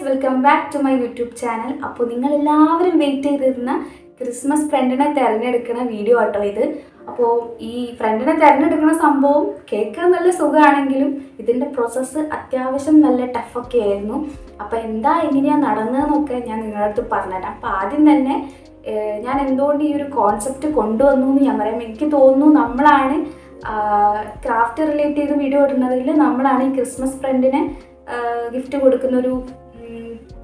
Welcome back to my YouTube channel. അപ്പോൾ നിങ്ങളെല്ലാവരും wait ചെയ്തിരുന്ന ക്രിസ്മസ് ഫ്രണ്ടിനെ തിരഞ്ഞെടുക്കുന്ന വീഡിയോ ആട്ടോ ഇത്. അപ്പോൾ ഈ ഫ്രണ്ടിനെ തിരഞ്ഞെടുക്കുന്ന സംഭവം കേൾക്കാൻ നല്ല സുഖമാണെങ്കിലും ഇതിൻ്റെ പ്രോസസ്സ് അത്യാവശ്യം നല്ല ടഫൊക്കെ ആയിരുന്നു. അപ്പോൾ എങ്ങനെയാണ് നടന്നതെന്നൊക്കെ ഞാൻ നിങ്ങളുടെ അടുത്ത് പറഞ്ഞുതരാം. അപ്പോൾ ആദ്യം തന്നെ ഞാൻ എന്തുകൊണ്ട് ഈ ഒരു കോൺസെപ്റ്റ് കൊണ്ടുവന്നു എന്ന് ഞാൻ പറയാം. എനിക്ക് തോന്നുന്നു നമ്മളാണ് ക്രാഫ്റ്റ് റിലേറ്റ് ചെയ്ത് വീഡിയോ ഇടുന്നതിൽ നമ്മളാണ് ഈ ക്രിസ്മസ് ഫ്രണ്ടിനെ ഗിഫ്റ്റ് കൊടുക്കുന്നൊരു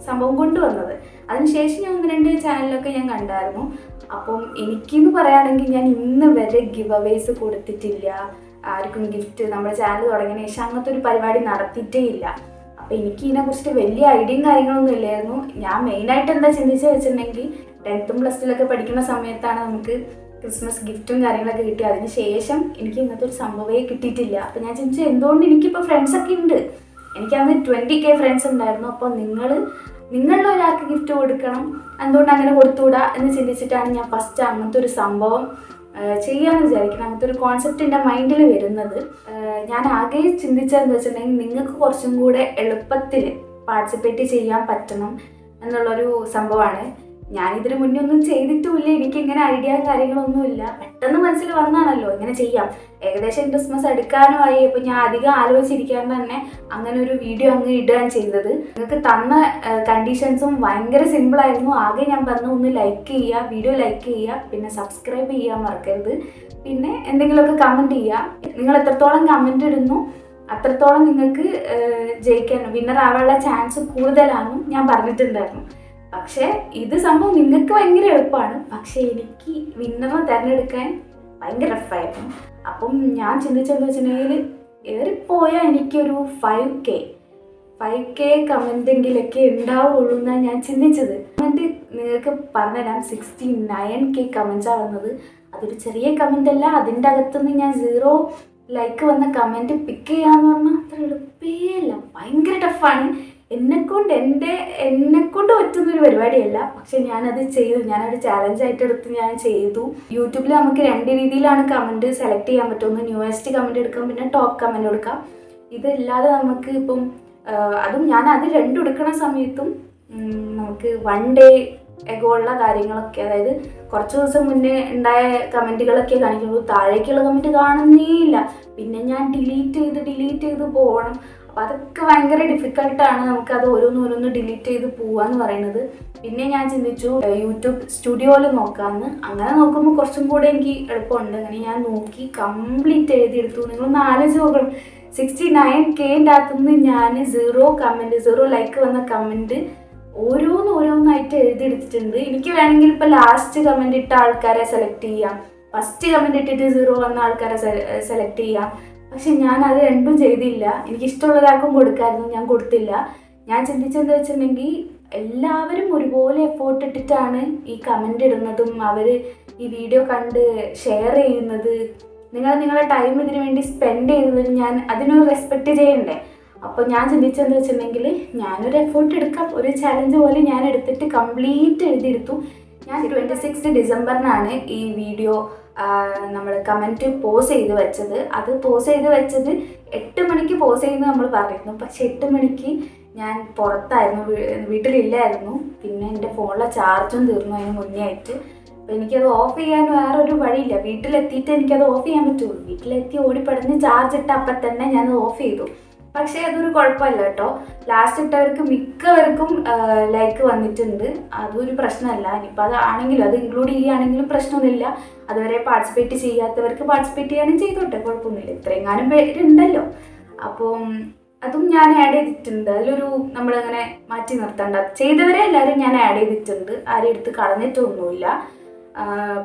സംഭവം കൊണ്ടുവന്നത്. അതിനുശേഷം ഞാൻ 1-2 ചാനലിലൊക്കെ ഞാൻ കണ്ടായിരുന്നു. അപ്പം എനിക്കെന്ന് പറയുകയാണെങ്കിൽ ഞാൻ ഇന്ന് വരെ ഗിവ് അവേസ് കൊടുത്തിട്ടില്ല, ആർക്കും ഗിഫ്റ്റ് നമ്മുടെ ചാനൽ തുടങ്ങിയതിന് ശേഷം അങ്ങനത്തെ ഒരു പരിപാടി നടത്തിയിട്ടേ ഇല്ല. അപ്പോൾ എനിക്ക് ഇതിനെക്കുറിച്ചിട്ട് വലിയ ഐഡിയയും കാര്യങ്ങളൊന്നും ഇല്ലായിരുന്നു. ഞാൻ മെയിനായിട്ട് എന്താ ചിന്തിച്ച് വെച്ചിട്ടുണ്ടെങ്കിൽ 10th പ്ലസ് 2 പഠിക്കുന്ന സമയത്താണ് നമുക്ക് ക്രിസ്മസ് ഗിഫ്റ്റും കാര്യങ്ങളൊക്കെ കിട്ടി. അതിന് ശേഷം എനിക്ക് ഇങ്ങനത്തെ ഒരു സംഭവമേ കിട്ടിയിട്ടില്ല. അപ്പോൾ ഞാൻ ചിന്തിച്ചു എന്തുകൊണ്ട് എനിക്കിപ്പോൾ ഫ്രണ്ട്സൊക്കെ ഉണ്ട്, എനിക്കന്ന് 20K ഫ്രണ്ട്സ് ഉണ്ടായിരുന്നു. അപ്പോൾ നിങ്ങളുടെ ഒരാൾക്ക് ഗിഫ്റ്റ് കൊടുക്കണം, എന്തുകൊണ്ട് അങ്ങനെ കൊടുത്തുകൂടാ എന്ന് ചിന്തിച്ചിട്ടാണ് ഞാൻ ഫസ്റ്റ് അങ്ങനത്തെ ഒരു സംഭവം ചെയ്യാമെന്ന് വിചാരിക്കണം. അങ്ങനത്തെ ഒരു കോൺസെപ്റ്റ് എൻ്റെ മൈൻഡിൽ വരുന്നത്. ഞാൻ ആകെ ചിന്തിച്ചതെന്ന് വെച്ചിട്ടുണ്ടെങ്കിൽ നിങ്ങൾക്ക് കുറച്ചും കൂടെ എളുപ്പത്തിൽ പാർട്ടിസിപ്പേറ്റ് ചെയ്യാൻ പറ്റണം എന്നുള്ളൊരു സംഭവമാണ്. ഞാനിതിന് മുന്നേ ഒന്നും ചെയ്തിട്ടുമില്ല, എനിക്കിങ്ങനെ ഐഡിയയും കാര്യങ്ങളൊന്നുമില്ല. പെട്ടെന്ന് മനസ്സിൽ വന്നാണല്ലോ ഇങ്ങനെ ചെയ്യാം. ഏകദേശം ക്രിസ്മസ് എടുക്കാനുമായി. അപ്പോൾ ഞാൻ അധികം ആലോചിച്ചിരിക്കാൻ തന്നെ അങ്ങനെ ഒരു വീഡിയോ അങ്ങ് ഇടുകയാണ് ചെയ്തത്. നിങ്ങൾക്ക് തന്ന കണ്ടീഷൻസും ഭയങ്കര സിമ്പിളായിരുന്നു. ആകെ ഞാൻ പറഞ്ഞു ഒന്ന് ലൈക്ക് ചെയ്യുക, വീഡിയോ ലൈക്ക് ചെയ്യുക, പിന്നെ സബ്സ്ക്രൈബ് ചെയ്യാൻ മറക്കരുത്, പിന്നെ എന്തെങ്കിലുമൊക്കെ കമൻറ്റ് ചെയ്യുക. നിങ്ങൾ എത്രത്തോളം കമൻറ്റ് ഇടുന്നു അത്രത്തോളം നിങ്ങൾക്ക് ജയിക്കാൻ വിന്നർ ആവാനുള്ള ചാൻസ് കൂടുതലാണെന്നും ഞാൻ പറഞ്ഞിട്ടുണ്ടായിരുന്നു. പക്ഷേ ഇത് സംഭവം നിങ്ങൾക്ക് ഭയങ്കര എളുപ്പമാണ്, പക്ഷേ എനിക്ക് വിന്നറിനെ തിരഞ്ഞെടുക്കാൻ ഭയങ്കര റഫായിരുന്നു. അപ്പം ഞാൻ ചിന്തിച്ചെന്ന് വെച്ചിട്ടുണ്ടെങ്കിൽ ഏറിപ്പോയാൽ എനിക്കൊരു 5K കമൻറ്റെങ്കിലൊക്കെ ഉണ്ടാവുള്ളൂ എന്നാണ് ഞാൻ ചിന്തിച്ചത്. കമൻറ്റ് നിങ്ങൾക്ക് പറഞ്ഞുതരാം. 69K കമൻറ്റ്സാണ് വന്നത്. അതൊരു ചെറിയ കമൻ്റ് അല്ല. അതിൻ്റെ അകത്തുനിന്ന് ഞാൻ 0 ലൈക്ക് വന്ന കമൻറ്റ് പിക്ക് ചെയ്യാന്ന് പറഞ്ഞാൽ അത്ര എളുപ്പമേ അല്ല, ഭയങ്കര ടഫാണ്. എന്നെക്കൊണ്ട് പറ്റുന്നൊരു പരിപാടിയല്ല. പക്ഷെ ഞാനത് ചെയ്തു. ഞാനൊരു ചാലഞ്ചായിട്ട് എടുത്ത് ഞാൻ ചെയ്തു. യൂട്യൂബിൽ നമുക്ക് 2 രീതിയിലാണ് കമൻറ്റ് സെലക്ട് ചെയ്യാൻ പറ്റും. ഒന്ന് ന്യൂവസ്റ്റ് കമൻറ്റ് എടുക്കാം, പിന്നെ ടോപ്പ് കമൻറ്റ് എടുക്കാം. ഇതല്ലാതെ നമുക്ക് ഇപ്പം അതും ഞാൻ അത് 2 എടുക്കുന്ന സമയത്തും നമുക്ക് 1 ഡേ എഗോ ഉള്ള കാര്യങ്ങളൊക്കെ, അതായത് കുറച്ച് ദിവസം മുന്നേ ഉണ്ടായ കമൻറ്റുകളൊക്കെ കാണിക്കുള്ളൂ. താഴേക്കുള്ള കമൻറ്റ് കാണുന്നേയില്ല. പിന്നെ ഞാൻ ഡിലീറ്റ് ചെയ്ത് പോകണം. അപ്പോൾ അതൊക്കെ ഭയങ്കര ഡിഫിക്കൽട്ടാണ്. നമുക്കത് ഓരോന്ന് ഡിലീറ്റ് ചെയ്ത് പോവാന്ന് പറയുന്നത്. പിന്നെ ഞാൻ ചിന്തിച്ചു യൂട്യൂബ് സ്റ്റുഡിയോയിൽ നോക്കാമെന്ന്. അങ്ങനെ നോക്കുമ്പോൾ കുറച്ചും കൂടെ എനിക്ക് എളുപ്പമുണ്ട്. അങ്ങനെ ഞാൻ നോക്കി കംപ്ലീറ്റ് എഴുതിയെടുത്തു. നിങ്ങളൊന്ന് ആലോചിച്ച് നോക്കണം. 69Kൻ്റെ അകത്തുനിന്ന് ഞാൻ 0 ലൈക്ക് വന്ന കമൻറ്റ് ഓരോന്നായിട്ട് എഴുതിയെടുത്തിട്ടുണ്ട്. എനിക്ക് വേണമെങ്കിൽ ഇപ്പോൾ ലാസ്റ്റ് കമൻറ്റ് ഇട്ട ആൾക്കാരെ സെലക്ട് ചെയ്യാം, ഫസ്റ്റ് കമൻറ്റ് ഇട്ടിട്ട് 0 വന്ന ആൾക്കാരെ സെലക്ട് ചെയ്യാം. പക്ഷെ ഞാൻ അത് 2 ചെയ്തില്ല. എനിക്കിഷ്ടമുള്ള ഒരാൾക്കും കൊടുക്കാമായിരുന്നു, ഞാൻ കൊടുത്തില്ല. ഞാൻ ചിന്തിച്ചെന്താ വെച്ചിട്ടുണ്ടെങ്കിൽ എല്ലാവരും ഒരുപോലെ എഫേർട്ട് ഇട്ടിട്ടാണ് ഈ കമൻ്റ് ഇടുന്നതും അവർ ഈ വീഡിയോ കണ്ട് ഷെയർ ചെയ്യുന്നത്. നിങ്ങളുടെ ടൈം ഇതിനു വേണ്ടി സ്പെൻഡ് ചെയ്യുന്നതും ഞാൻ അതിനൊരു റെസ്പെക്റ്റ് ചെയ്യണ്ടേ. അപ്പോൾ ഞാൻ ചിന്തിച്ചെന്താ വെച്ചിട്ടുണ്ടെങ്കിൽ ഞാനൊരു എഫേർട്ട് എടുക്കാം, ഒരു ചാലഞ്ച് പോലെ ഞാൻ എടുത്തിട്ട് കംപ്ലീറ്റ് എഴുതിയെടുത്തു. ഞാൻ 26 ഡിസംബറിനാണ് ഈ വീഡിയോ നമ്മൾ കമൻറ്റ് പോസ് ചെയ്ത് വെച്ചത്. അത് പോസ് ചെയ്ത് വെച്ചത് 8 മണിക്ക് പോസ് ചെയ്യുന്നത് നമ്മൾ പറഞ്ഞിരുന്നു. പക്ഷെ 8 മണിക്ക് ഞാൻ പുറത്തായിരുന്നു, വീട്ടിലില്ലായിരുന്നു. പിന്നെ എൻ്റെ ഫോണിലെ ചാർജും തീർന്നു അതിന് മുന്നേ ആയിട്ട്. അപ്പോൾ എനിക്കത് ഓഫ് ചെയ്യാൻ വേറൊരു വഴിയില്ല. വീട്ടിലെത്തിയിട്ട് എനിക്കത് ഓഫ് ചെയ്യാൻ പറ്റുള്ളൂ. വീട്ടിലെത്തി ഓടിപ്പടഞ്ഞ് ചാർജ് ഇട്ട അപ്പം തന്നെ ഞാനത് ഓഫ് ചെയ്തു. പക്ഷേ അതൊരു കുഴപ്പമില്ല കേട്ടോ. ലാസ്റ്റ് ഇട്ടവർക്ക് മിക്കവർക്കും ലൈക്ക് വന്നിട്ടുണ്ട്. അതൊരു പ്രശ്നമല്ല. ഇനിയിപ്പോൾ അതാണെങ്കിലും അത് ഇൻക്ലൂഡ് ചെയ്യുകയാണെങ്കിലും പ്രശ്നമൊന്നുമില്ല. അതുവരെ പാർട്ടിസിപ്പേറ്റ് ചെയ്യാത്തവർക്ക് പാർട്ടിസിപ്പേറ്റ് ചെയ്യാനും ചെയ്തോട്ടെ, കുഴപ്പമൊന്നുമില്ല. ഇത്രയെങ്ങാനും പേരുണ്ടല്ലോ. അപ്പം അതും ഞാൻ ആഡ് ചെയ്തിട്ടുണ്ട്. അതിലൊരു നമ്മളങ്ങനെ മാറ്റി നിർത്തണ്ട. ചെയ്തവരെ എല്ലാവരും ഞാൻ ആഡ് ചെയ്തിട്ടുണ്ട്. ആരും എടുത്ത് കളഞ്ഞിട്ടൊന്നുമില്ല.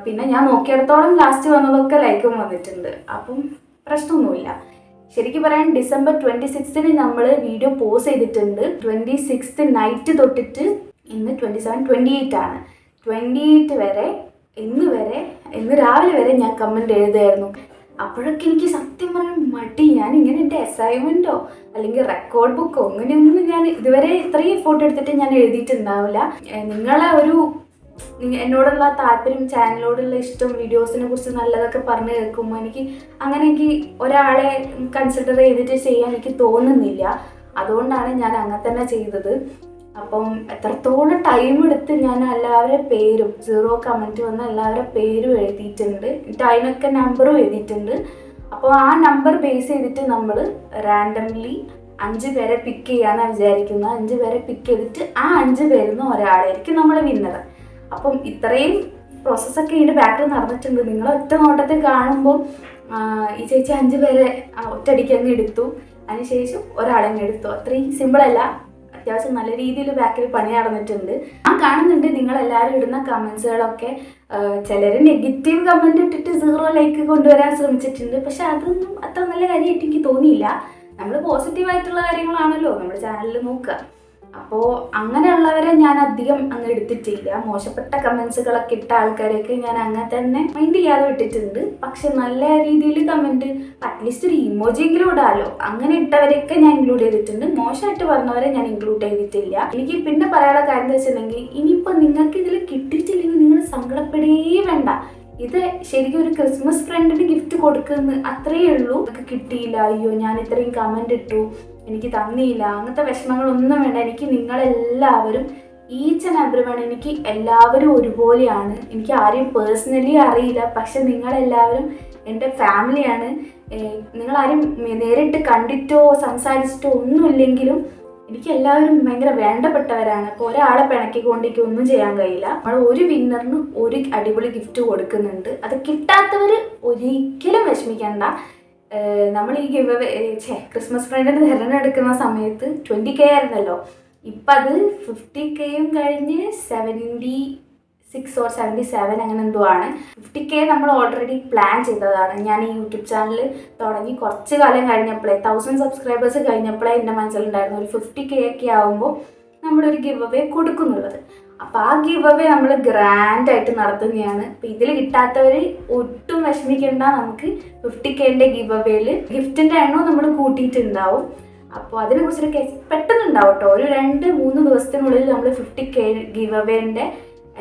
പിന്നെ ഞാൻ നോക്കിയിടത്തോളം ലാസ്റ്റ് വന്നതൊക്കെ ലൈക്കും വന്നിട്ടുണ്ട്. അപ്പം പ്രശ്നമൊന്നുമില്ല. ശരിക്കും പറയാൻ ഡിസംബർ 26 നമ്മൾ വീഡിയോ പോസ്റ്റ് ചെയ്തിട്ടുണ്ട്. 26 നൈറ്റ് തൊട്ടിട്ട് ഇന്ന് 27, 28 ആണ്. 28 വരെ ഇന്ന് രാവിലെ വരെ ഞാൻ കമൻറ്റ് എഴുതുമായിരുന്നു. അപ്പോഴൊക്കെ എനിക്ക് സത്യം പറയാൻ മടി. ഞാൻ ഇങ്ങനെ എൻ്റെ അസൈൻമെൻറ്റോ അല്ലെങ്കിൽ റെക്കോർഡ് ബുക്കോ അങ്ങനെയൊന്നും ഞാൻ ഇതുവരെ ഇത്രയും ഫോട്ടോ എടുത്തിട്ട് ഞാൻ എഴുതിയിട്ടുണ്ടാവില്ല. നിങ്ങളെ ഒരു എന്നോടുള്ള താല്പര്യം, ചാനലിനോടുള്ള ഇഷ്ടം, വീഡിയോസിനെ കുറിച്ച് നല്ലതൊക്കെ പറഞ്ഞ് കേൾക്കുമ്പോൾ എനിക്ക് ഒരാളെ കൺസിഡർ ചെയ്തിട്ട് ചെയ്യാൻ എനിക്ക് തോന്നുന്നില്ല. അതുകൊണ്ടാണ് ഞാൻ അങ്ങനെ തന്നെ ചെയ്തത്. അപ്പം എത്രത്തോളം ടൈം എടുത്ത് ഞാൻ എല്ലാവരുടെ പേരും 0 കമൻറ്റ് വന്ന എല്ലാവരുടെ പേരും എഴുതിയിട്ടുണ്ട്, എന്നിട്ട് അതിനൊക്കെ നമ്പറും എഴുതിയിട്ടുണ്ട്. അപ്പോൾ ആ നമ്പർ ബേസ് ചെയ്തിട്ട് നമ്മൾ റാൻഡംലി 5 പേരെ പിക്ക് ചെയ്യാമെന്നാണ് വിചാരിക്കുന്നത്. 5 പേരെ പിക്ക് ചെയ്തിട്ട് ആ 5 പേരിൽ നിന്ന് ഒരാളായിരിക്കും നമ്മൾ വിന്നർ. അപ്പം ഇത്രയും പ്രോസസ്സൊക്കെ ഇതിൻ്റെ ബാക്കിൽ നടന്നിട്ടുണ്ട്. നിങ്ങൾ ഒറ്റ നോട്ടത്തിൽ കാണുമ്പോൾ ഈ ചേച്ചി 5 പേരെ ഒറ്റയടിക്ക് അങ്ങ് എടുത്തു, അതിനുശേഷം ഒരാളങ്ങ് എടുത്തു. അത്രയും സിമ്പിളല്ല, അത്യാവശ്യം നല്ല രീതിയിൽ ബാക്കിൽ പണി നടന്നിട്ടുണ്ട്. ഞാൻ കാണുന്നുണ്ട് നിങ്ങളെല്ലാവരും ഇടുന്ന കമൻസുകളൊക്കെ. ചിലർ നെഗറ്റീവ് കമൻറ്റ് ഇട്ടിട്ട് 0 ലൈക്ക് കൊണ്ടുവരാൻ ശ്രമിച്ചിട്ടുണ്ട്. പക്ഷെ അതൊന്നും അത്ര നല്ല കാര്യമായിട്ട് എനിക്ക് തോന്നിയില്ല. നമ്മൾ പോസിറ്റീവായിട്ടുള്ള കാര്യങ്ങളാണല്ലോ നമ്മുടെ ചാനലിൽ നോക്കുക. അപ്പോൾ അങ്ങനെയുള്ളവരെ ഞാൻ അധികം അങ്ങ് എടുത്തിട്ടില്ല. മോശപ്പെട്ട കമൻസുകളൊക്കെ ഇട്ട ആൾക്കാരെയൊക്കെ ഞാൻ അങ്ങനെ തന്നെ മൈൻഡ് ചെയ്യാതെ വിട്ടിട്ടുണ്ട്. പക്ഷെ നല്ല രീതിയിൽ കമൻറ്റ് അറ്റ്ലീസ്റ്റ് ഒരു ഇമോജിയെങ്കിലും ഇടാമല്ലോ, അങ്ങനെ ഇട്ടവരെയൊക്കെ ഞാൻ ഇൻക്ലൂഡ് ചെയ്തിട്ടുണ്ട്. മോശമായിട്ട് പറഞ്ഞവരെ ഞാൻ ഇൻക്ലൂഡ് ചെയ്തിട്ടില്ല. എനിക്ക് പിന്നെ പറയാനുള്ള കാര്യം എന്താ വെച്ചിട്ടുണ്ടെങ്കിൽ, ഇനിയിപ്പോൾ നിങ്ങൾക്ക് ഇതിൽ കിട്ടിയിട്ടില്ലെങ്കിൽ നിങ്ങൾ സങ്കടപ്പെടുകയേ വേണ്ട. ഇത് ശരിക്കും ഒരു ക്രിസ്മസ് ഫ്രണ്ടിന് ഗിഫ്റ്റ് കൊടുക്കുന്നത് അത്രയേ ഉള്ളൂ. നിങ്ങൾക്ക് കിട്ടിയില്ല, അയ്യോ ഞാൻ ഇത്രയും കമൻറ്റ് ഇട്ടു എനിക്ക് തന്നില്ല, അങ്ങനത്തെ വിഷമങ്ങളൊന്നും വേണ്ട. എനിക്ക് നിങ്ങളെല്ലാവരും ഈച്ച് ആൻഡ് എവരി വൺ, എനിക്ക് എല്ലാവരും ഒരുപോലെയാണ്. എനിക്ക് ആരെയും പേഴ്സണലി അറിയില്ല, പക്ഷെ നിങ്ങളെല്ലാവരും എൻ്റെ ഫാമിലിയാണ്. നിങ്ങളാരും നേരിട്ട് കണ്ടിട്ടോ സംസാരിച്ചിട്ടോ ഒന്നുമില്ലെങ്കിലും എനിക്ക് എല്ലാവരും ഭയങ്കര വേണ്ടപ്പെട്ടവരാണ്. അപ്പോൾ ഒരാളെ പിണക്കിക്കൊണ്ടേക്ക് ഒന്നും ചെയ്യാൻ കഴിയില്ല. നമ്മൾ ഒരു വിന്നറിന് ഒരു അടിപൊളി ഗിഫ്റ്റ് കൊടുക്കുന്നുണ്ട്. അത് കിട്ടാത്തവർ ഒരിക്കലും വിഷമിക്കേണ്ട. നമ്മൾ ഈ ഗിവ് അവേ ക്രിസ്മസ് ഫ്രണ്ടിന് തിരഞ്ഞെടുക്കുന്ന സമയത്ത് 20K ആയിരുന്നല്ലോ. ഇപ്പം അത് 50Kയും കഴിഞ്ഞ് 76 or 77 അങ്ങനെ എന്തോ ആണ്. 50K നമ്മൾ ഓൾറെഡി പ്ലാൻ ചെയ്തതാണ്. ഞാൻ ഈ യൂട്യൂബ് ചാനൽ തുടങ്ങി കുറച്ച് കാലം കഴിഞ്ഞപ്പോഴേ 1000 സബ്സ്ക്രൈബേഴ്സ് കഴിഞ്ഞപ്പോഴേ എൻ്റെ മനസ്സിലുണ്ടായിരുന്നു ഒരു 50K ഒക്കെ ആകുമ്പോൾ നമ്മളൊരു ഗിവ് അവേ കൊടുക്കുന്നുള്ളത്. അപ്പോൾ ആ ഗിവ് അവേ നമ്മൾ ഗ്രാൻഡായിട്ട് നടത്തുകയാണ്. അപ്പോൾ ഇതിൽ കിട്ടാത്തവർ ഒട്ടും വിഷമിക്കേണ്ട. നമുക്ക് 50Kൻ്റെ ഗിവ് അവേയിൽ ഗിഫ്റ്റിൻ്റെ എണ്ണവും നമ്മൾ കൂട്ടിയിട്ടുണ്ടാവും. അപ്പോൾ അതിനെക്കുറിച്ചൊക്കെ പെട്ടെന്ന് ഉണ്ടാവും കേട്ടോ. ഒരു 2-3 ദിവസത്തിനുള്ളിൽ നമ്മൾ 50K ഗിവ് അവേൻ്റെ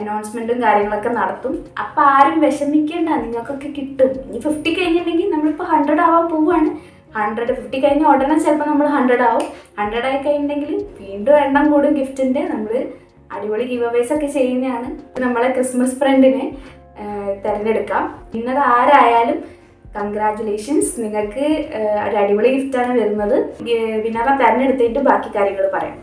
അനൗൺസ്മെൻറ്റും കാര്യങ്ങളൊക്കെ നടത്തും. അപ്പോൾ ആരും വിഷമിക്കേണ്ട, നിങ്ങൾക്കൊക്കെ കിട്ടും. ഇനി 50 കഴിഞ്ഞിട്ടുണ്ടെങ്കിൽ നമ്മളിപ്പോൾ 100 ആവാൻ പോവുകയാണ്. 50 കഴിഞ്ഞ ഉടനെ ചിലപ്പോൾ നമ്മൾ 100 ആവും. 100 ആയി കഴിഞ്ഞിട്ടുണ്ടെങ്കിൽ വീണ്ടും എണ്ണം കൂടും ഗിഫ്റ്റിൻ്റെ. നമ്മൾ അടിപൊളി ഗിവ് അവേസ് ഒക്കെ ചെയ്യുന്നതാണ്. നമ്മളെ ക്രിസ്മസ് ഫ്രണ്ടിനെ തിരഞ്ഞെടുക്കാം. വിന്നർ ആരായാലും കൺഗ്രാറ്റുലേഷൻസ്, നിങ്ങൾക്ക് ഒരു അടിപൊളി ഗിഫ്റ്റാണ് വരുന്നത്. വിന്നറെ തിരഞ്ഞെടുത്തിട്ട് ബാക്കി കാര്യങ്ങൾ പറയാം.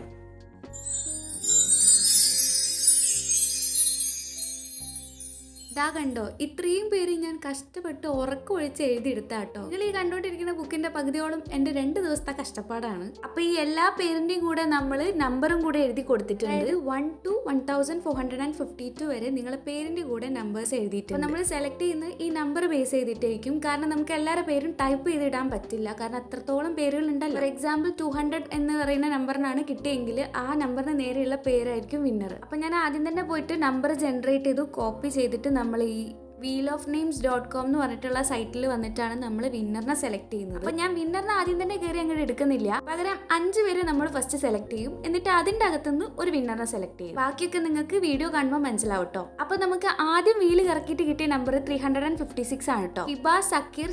ഇതാ കണ്ടോ, ഇത്രയും പേര് ഞാൻ കഷ്ടപ്പെട്ട് ഉറക്കമൊഴിച്ച് എഴുതിയെടുത്താട്ടോ. നിങ്ങൾ ഈ കണ്ടോണ്ടിരിക്കുന്ന ബുക്കിന്റെ പകുതിയോളം എൻ്റെ 2 ദിവസത്തെ കഷ്ടപ്പാടാണ്. അപ്പൊ ഈ എല്ലാ പേരിന്റെയും കൂടെ നമ്മൾ നമ്പറും കൂടെ എഴുതി കൊടുത്തിട്ടുണ്ട്. 1 to 1452 വരെ നിങ്ങളെ പേരിന്റെ കൂടെ നമ്പേഴ്സ് എഴുതിയിട്ടുണ്ട്. നമ്മൾ സെലക്ട് ചെയ്യുന്ന ഈ നമ്പർ ബേസ് ചെയ്തിട്ടായിരിക്കും. കാരണം നമുക്ക് എല്ലാവരുടെ പേരും ടൈപ്പ് ചെയ്തിടാൻ പറ്റില്ല, കാരണം അത്രത്തോളം പേരുകൾ ഉണ്ടല്ലോ. ഫോർ എക്സാമ്പിൾ 200 എന്ന് പറയുന്ന നമ്പറിനാണ് കിട്ടിയെങ്കിൽ ആ നമ്പറിന് നേരെയുള്ള പേരായിരിക്കും വിന്നർ. അപ്പൊ ഞാൻ ആദ്യം തന്നെ പോയിട്ട് നമ്പർ ജനറേറ്റ് ചെയ്തു കോപ്പി ചെയ്തിട്ട് നമ്മൾ ഈ wheelofnames.com എന്ന് പറഞ്ഞിട്ടുള്ള സൈറ്റിൽ വന്നിട്ടാണ് നമ്മൾ വിന്നറിനെ സെലക്ട് ചെയ്യുന്നത്. അപ്പോൾ ഞാൻ വിന്നറിനെ ആദ്യം തന്നെ കയറി അങ്ങോട്ട് എടുക്കുന്നില്ല. പകരം 5 പേരെ നമ്മൾ ഫസ്റ്റ് സെലക്ട് ചെയ്യും, എന്നിട്ട് അതിൻ്റെ അകത്തുനിന്ന് ഒരു വിന്നറിനെ സെലക്ട് ചെയ്യും. ബാക്കിയൊക്കെ നിങ്ങൾക്ക് വീഡിയോ കാണുമ്പോൾ മനസ്സിലാവും കേട്ടോ. അപ്പോൾ നമുക്ക് ആദ്യം വീല് കറക്കിയിട്ട് കിട്ടിയ നമ്പർ 356 ആണ് കേട്ടോ. ഹിബ സക്കീർ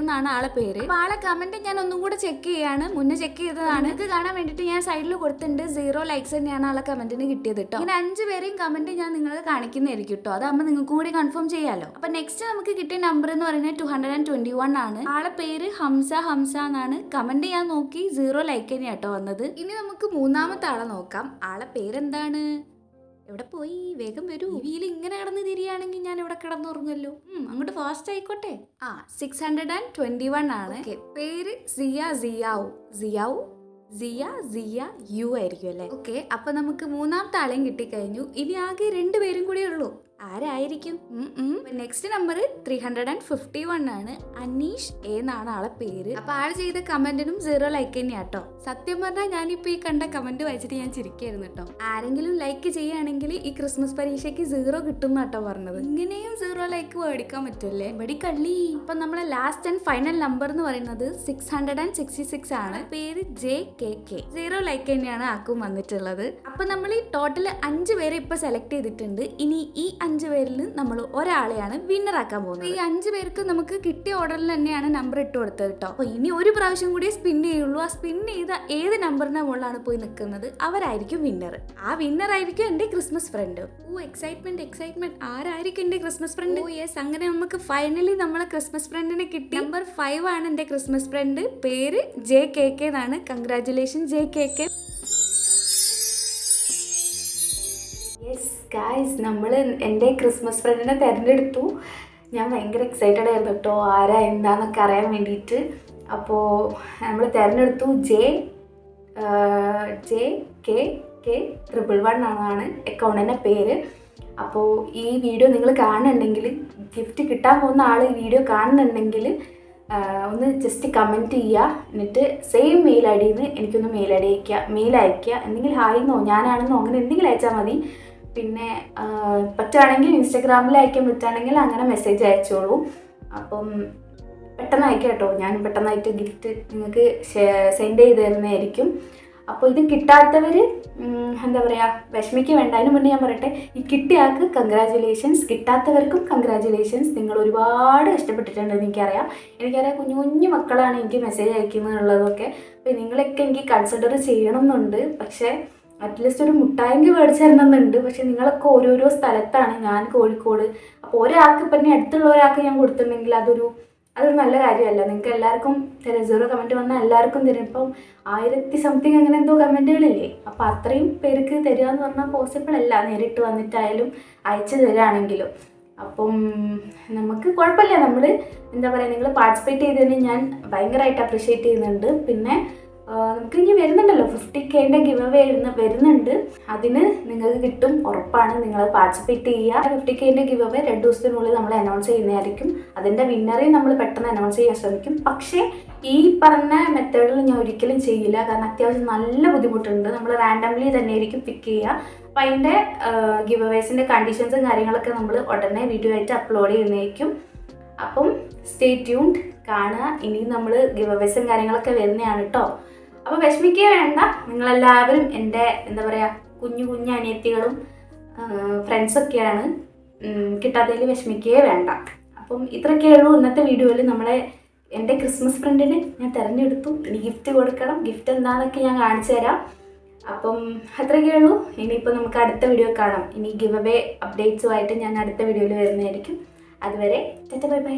എന്നാണ് ആളെ പേര്. അപ്പോൾ ആളെ കമന്റ് ഞാൻ ഒന്നും കൂടെ ചെക്ക് ചെയ്യാണ്. മുന്നേ ചെക്ക് ചെയ്തതാണ്. ഇത് കാണാൻ വേണ്ടിയിട്ട് ഞാൻ സൈഡിൽ കൊടുത്തിട്ടുണ്ട്. 0 ലൈക്സ് തന്നെയാണ് ആളെ കമന്റിന് കിട്ടിയത് കേട്ടോ. ഇങ്ങനെ 5 പേരെയും കമന്റ് ഞാൻ നിങ്ങൾക്ക് കാണിക്കുന്നതായിരിക്കും കേട്ടോ. അതാകുമ്പോൾ നിങ്ങൾക്കും കൂടി കൺഫേം ചെയ്യാലോ. അപ്പൊ നെക്സ്റ്റ് നമുക്ക് കിട്ടിയ നമ്പർ എന്ന് പറയുന്നത് 221 ആണ്. ആളെ പേര് ഹംസ എന്നാണ്. കമന്റ് ചെയ്യാൻ നോക്കി 0 ലൈക്ക് തന്നെയാട്ടോ വന്നത്. ഇനി നമുക്ക് മൂന്നാമത്തെ ആളെ നോക്കാം. ആളെ പേരെന്താണ്? എവിടെ പോയി? വേഗം വരൂ. വീല് ഇങ്ങനെ കിടന്ന് തിരിയാണെങ്കിൽ ഞാൻ ഇവിടെ കിടന്നുറങ്ങല്ലോ. അങ്ങോട്ട് ഫാസ്റ്റ് ആയിക്കോട്ടെ. 621 ആണ്. പേര് സിയ യു ആയിരിക്കും അല്ലേ? ഓക്കെ, അപ്പൊ നമുക്ക് മൂന്നാമത്തെ ആളെയും കിട്ടിക്കഴിഞ്ഞു. ഇനി ആകെ 2 പേരും കൂടെ ഉള്ളൂ. ആരായിരിക്കും? നെക്സ്റ്റ് നമ്പർ 351 ആണ്. അനീഷ് എന്നാണ് ആളെ പേര്. അപ്പൊ ആൾ ചെയ്ത കമന്റിനും 0 ലൈക്ക് തന്നെയാട്ടോ. സത്യം പറഞ്ഞാൽ ഞാനിപ്പോ ഈ കണ്ട കമന്റ് വായിച്ചിട്ട് ഞാൻ ചിരിക്കായിരുന്നു കേട്ടോ. ആരെങ്കിലും ലൈക്ക് ചെയ്യുകയാണെങ്കിൽ ഈ ക്രിസ്മസ് പരീക്ഷയ്ക്ക് 0 കിട്ടും കേട്ടോ പറഞ്ഞത്. ഇങ്ങനെയും 0 ലൈക്ക് മേടിക്കാൻ പറ്റുമല്ലേ? വെടി കള്ളി. അപ്പൊ നമ്മളെ ലാസ്റ്റ് ആൻഡ് ഫൈനൽ നമ്പർ എന്ന് പറയുന്നത് 666 ആണ്. പേര് JKK. 0 ലൈക്ക് തന്നെയാണ് ആക്കും വന്നിട്ടുള്ളത്. അപ്പൊ നമ്മൾ ഈ ടോട്ടൽ 5 പേരെ ഇപ്പൊ സെലക്ട് ചെയ്തിട്ടുണ്ട്. ഇനി ഈ 5 പേരിൽ നമ്മൾ ഒരാളെയാണ് വിന്നറാക്കാൻ പോകുന്നത്. ഈ 5 പേർക്ക് നമുക്ക് കിട്ടിയ ഓർഡറിൽ തന്നെയാണ് നമ്പർ ഇട്ട് കൊടുത്തത് കേട്ടോ. അപ്പോൾ ഇനി ഒരു പ്രാവശ്യം കൂടി സ്പിൻ ചെയ്യുള്ളൂ. ആ സ്പിൻ ചെയ്ത ഏത് നമ്പറിന്റെ മുകളിലാണ് പോയി നിൽക്കുന്നത് അവരായിരിക്കും വിന്നർ. ആ വിന്നർ ആയിരിക്കും എൻ്റെ ക്രിസ്മസ് ഫ്രണ്ട്. എക്സൈറ്റ്മെന്റ് ആരായിരിക്കും എൻ്റെ ക്രിസ്മസ് ഫ്രണ്ട്? യെസ്, അങ്ങനെ നമുക്ക് ഫൈനലി നമ്മളെ ക്രിസ്മസ് ഫ്രണ്ടിനെ കിട്ടി. നമ്പർ 5 ആണ് എൻ്റെ ക്രിസ്മസ് ഫ്രണ്ട്. പേര് JKK എന്നാണ്. Congratulation JKK. യെസ് ഗായ്സ്, നമ്മൾ എൻ്റെ ക്രിസ്മസ് ഫ്രണ്ടിനെ തിരഞ്ഞെടുത്തു. ഞാൻ ഭയങ്കര എക്സൈറ്റഡ് ആയിരുന്നു കേട്ടോ, ആരാ എന്താണെന്നൊക്കെ അറിയാൻ വേണ്ടിയിട്ട്. അപ്പോൾ നമ്മൾ തിരഞ്ഞെടുത്തു JKK111 എന്നാണ് അക്കൗണ്ടിൻ്റെ പേര്. അപ്പോൾ ഈ വീഡിയോ നിങ്ങൾ കാണുന്നുണ്ടെങ്കിൽ, ഗിഫ്റ്റ് കിട്ടാൻ പോകുന്ന ആൾ ഈ വീഡിയോ കാണുന്നുണ്ടെങ്കിൽ ഒന്ന് ജസ്റ്റ് കമൻറ്റ് ചെയ്യുക. എന്നിട്ട് സെയിം മെയിൽ ഐ ഡിയിൽ നിന്ന് എനിക്കൊന്ന് മെയിൽ അയയ്ക്കുക. എന്തെങ്കിലും ഹായിന്നോ ഞാനാണെന്നോ അങ്ങനെ എന്തെങ്കിലും അയച്ചാൽ മതി. പിന്നെ പറ്റുകയാണെങ്കിൽ ഇൻസ്റ്റാഗ്രാമിൽ അയക്കാൻ പറ്റുകയാണെങ്കിൽ അങ്ങനെ മെസ്സേജ് അയച്ചോളൂ. അപ്പം പെട്ടെന്ന് അയക്കാം കേട്ടോ, ഞാൻ പെട്ടെന്നായിട്ട് ഗിഫ്റ്റ് നിങ്ങൾക്ക് സെൻഡ് ചെയ്ത് തരുന്നതായിരിക്കും. അപ്പോൾ ഇത് കിട്ടാത്തവർ എന്താ പറയുക, വിഷമിക്ക് വേണ്ട. അതിന് മുന്നേ ഞാൻ പറയട്ടെ, ഈ കിട്ടിയ ആൾക്ക് കൺഗ്രാജുലേഷൻസ്, കിട്ടാത്തവർക്കും കൺഗ്രാജുലേഷൻസ്. നിങ്ങൾ ഒരുപാട് കഷ്ടപ്പെട്ടിട്ടുണ്ടെന്ന് എനിക്കറിയാം. കുഞ്ഞു കുഞ്ഞു മക്കളാണ് എനിക്ക് മെസ്സേജ് അയക്കുന്നുള്ളതൊക്കെ. അപ്പോൾ നിങ്ങളൊക്കെ എനിക്ക് കൺസിഡർ ചെയ്യണമെന്നുണ്ട്. പക്ഷേ അറ്റ്ലീസ്റ്റ് ഒരു മുട്ടായെങ്കിൽ മേടിച്ച് തരണമെന്നുണ്ട്. പക്ഷെ നിങ്ങളൊക്കെ ഓരോരോ സ്ഥലത്താണ്, ഞാൻ കോഴിക്കോട്. അപ്പോൾ ഒരാൾക്ക് ഇപ്പം തന്നെ അടുത്തുള്ള ഒരാൾക്ക് ഞാൻ കൊടുത്തിട്ടുണ്ടെങ്കിൽ അതൊരു നല്ല കാര്യമല്ല. നിങ്ങൾക്ക് എല്ലാവർക്കും തരാം. 0 കമൻറ്റ് വന്നാൽ എല്ലാവർക്കും തരും. ഇപ്പം 1000 സംതിങ് അങ്ങനെ എന്തോ കമൻറ്റുകളില്ലേ. അപ്പോൾ അത്രയും പേർക്ക് തരിക എന്ന് പറഞ്ഞാൽ പോസിബിൾ അല്ല, നേരിട്ട് വന്നിട്ടായാലും അയച്ചു തരാണെങ്കിലും. അപ്പം നമുക്ക് കുഴപ്പമില്ല. നമ്മൾ എന്താ പറയുക, നിങ്ങൾ പാർട്ടിസിപ്പേറ്റ് ചെയ്തതിന് ഞാൻ ഭയങ്കരമായിട്ട് അപ്രിഷ്യേറ്റ് ചെയ്യുന്നുണ്ട്. പിന്നെ നമുക്ക് ഇനി വരുന്നുണ്ടല്ലോ 50Kൻ്റെ ഗിവ് അവേ വരുന്നുണ്ട്. അതിന് നിങ്ങൾക്ക് കിട്ടും, ഉറപ്പാണ്. നിങ്ങൾ പാർട്ടിസിപ്പേറ്റ് ചെയ്യുക. 50Kൻ്റെ ഗിവ് അവേ 2 ദിവസത്തിനുള്ളിൽ നമ്മൾ അനൗൺസ് ചെയ്യുന്നതായിരിക്കും. അതിൻ്റെ വിന്നറെ നമ്മൾ പെട്ടെന്ന് അനൗൺസ് ചെയ്യാൻ ശ്രമിക്കും. പക്ഷേ ഈ പറഞ്ഞ മെത്തേഡിൽ ഞാൻ ഒരിക്കലും ചെയ്യില്ല. കാരണം അത്യാവശ്യം നല്ല ബുദ്ധിമുട്ടുണ്ട്. നമ്മൾ റാൻഡംലി തന്നെ ആയിരിക്കും പിക്ക് ചെയ്യുക. അപ്പം അതിൻ്റെ ഗിവ് അവേസിൻ്റെ കണ്ടീഷൻസും കാര്യങ്ങളൊക്കെ നമ്മൾ ഉടനെ വീഡിയോ ആയിട്ട് അപ്ലോഡ് ചെയ്യുന്നതായിരിക്കും. അപ്പം സ്റ്റേ ട്യൂൺഡ്, കാണുക. ഇനിയും നമ്മൾ ഗിവ് അവേസും കാര്യങ്ങളൊക്കെ വരുന്നതാണ് കേട്ടോ. അപ്പോൾ വിഷമിക്കുക വേണ്ട. നിങ്ങളെല്ലാവരും എൻ്റെ എന്താ പറയുക, കുഞ്ഞു അനിയത്തികളും ഫ്രണ്ട്സൊക്കെയാണ്. കിട്ടാത്തതിൽ വിഷമിക്കുകയേ വേണ്ട. അപ്പം ഇത്രയൊക്കെ ഉള്ളൂ ഇന്നത്തെ വീഡിയോയിൽ. എൻ്റെ ക്രിസ്മസ് ഫ്രണ്ടിന് ഞാൻ തിരഞ്ഞെടുത്തു. ഇനി ഗിഫ്റ്റ് കൊടുക്കണം. ഗിഫ്റ്റ് എന്താണെന്നൊക്കെ ഞാൻ കാണിച്ചു തരാം. അപ്പം അത്രയൊക്കെ ഉള്ളൂ. ഇനിയിപ്പോൾ നമുക്ക് അടുത്ത വീഡിയോ കാണാം. ഇനി ഗിവ് അവേ അപ്ഡേറ്റ്സുമായിട്ട് ഞാൻ അടുത്ത വീഡിയോയിൽ വരുന്നതായിരിക്കും. അതുവരെ ടാറ്റാ ബൈ ബൈ.